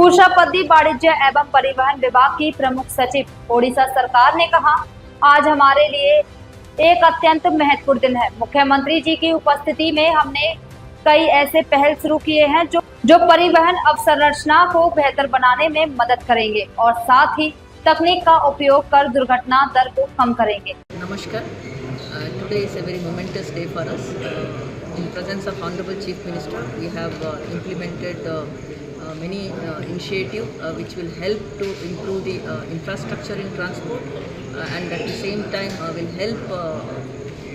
कुशापति वाणिज्य एवं परिवहन विभाग की प्रमुख सचिव ओडिशा सरकार ने कहा, आज हमारे लिए एक अत्यंत महत्वपूर्ण दिन है। मुख्यमंत्री जी की उपस्थिति में हमने कई ऐसे पहल शुरू किए हैं जो परिवहन अवसंरचना को बेहतर बनाने में मदद करेंगे और साथ ही तकनीक का उपयोग कर दुर्घटना दर को कम करेंगे। नमस्कार. Today is a very momentous day for us. In presence of Honorable Chief Minister, we have implemented many initiatives which will help to improve the infrastructure in transport and at the same time will help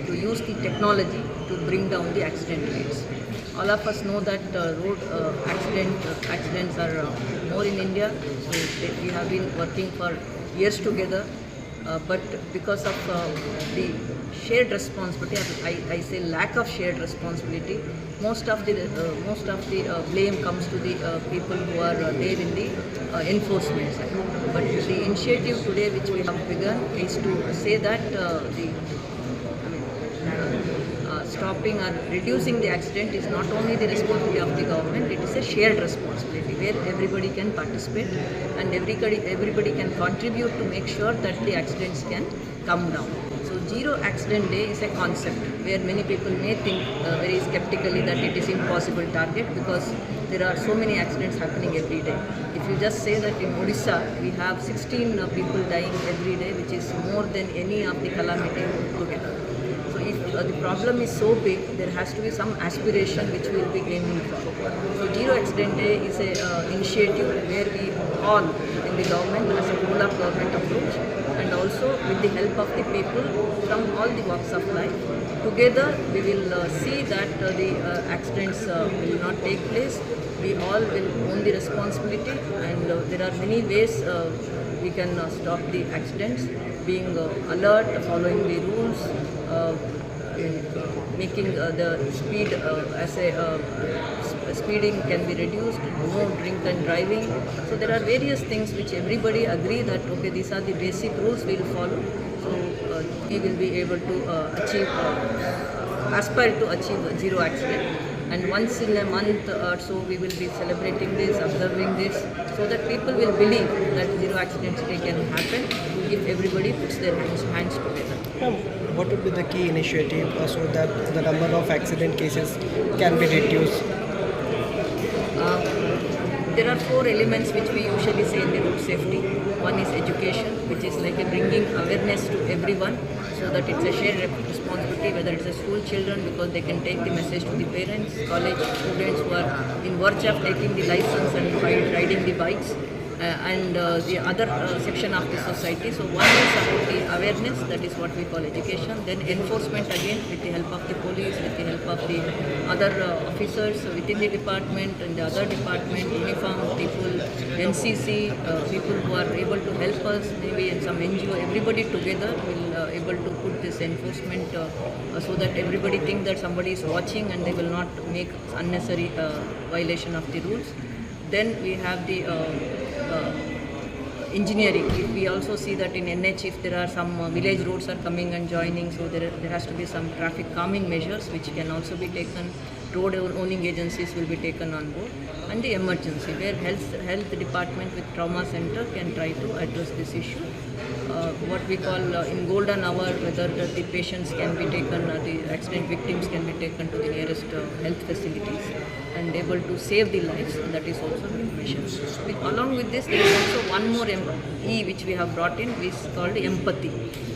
to use the technology to bring down the accident rates. All of us know that road accidents are more in India. So we have been working for years together. But because of the shared responsibility, I say lack of shared responsibility, most of the blame comes to the people who are there in the enforcement side. But the initiative today which we have begun is to say that stopping or reducing the accident is not only the responsibility of the government, it is a shared responsibility where everybody can participate and everybody can contribute to make sure that the accidents can come down. So zero accident day is a concept where many people may think very skeptically that it is impossible target because there are so many accidents happening every day. If you just say that in Odisha we have 16 people dying every day, which is more than any of the calamity together. So if the problem is so big, there has to be some aspiration which we will be aiming for. So Zero Accident Day is an initiative where we all in the government as a whole of government approach and also with the help of the people from all the walks of life. Together we will see that the accidents will not take place. We all will own the responsibility and there are many ways we can stop the accidents, being alert, following the rules, making the speed as a speeding can be reduced, no drink and driving. So there are various things which everybody agree that okay, these are the basic rules we will follow. So we will be able to aspire to achieve zero accident. And once in a month or so we will be celebrating this, observing this, so that people will believe that zero accident day can happen if everybody puts their hands together. What would be the key initiative so that the number of accident cases can be reduced? There are 4 elements which we usually say in the road safety. One is education, which is like a bringing awareness to everyone so that it's a shared responsibility, whether it's a school children because they can take the message to the parents, college students who are in verge of taking the license and riding the bikes. And the other section of the society. So one is about the awareness, that is what we call education. Then enforcement again with the help of the police, with the help of the other officers within the department and the other department, uniform people, NCC, people who are able to help us, maybe in some NGO, everybody together will able to put this enforcement so that everybody think that somebody is watching and they will not make unnecessary violation of the rules. Then we have the engineering. We also see that in NH if there are some village roads are coming and joining, so there has to be some traffic calming measures which can also be taken. Road owning agencies will be taken on board. And the emergency where health department with trauma center can try to address this issue. What we call in golden hour, whether the patients can be taken, the accident victims can be taken to the nearest health facilities and able to save the lives, and that is also being measured. Along with this, there is also one more E which we have brought in, which is called empathy.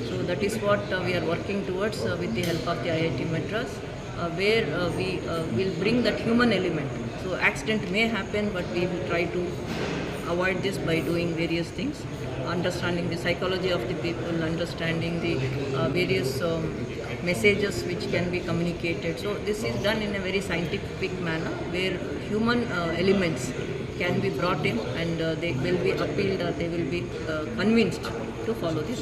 So that is what we are working towards with the help of the IIT Madras, where we will bring that human element. So accident may happen, but we will try to avoid this by doing various things, understanding the psychology of the people, understanding the various messages which can be communicated. So this is done in a very scientific manner where human elements can be brought in and they will be appealed or they will be convinced to follow this.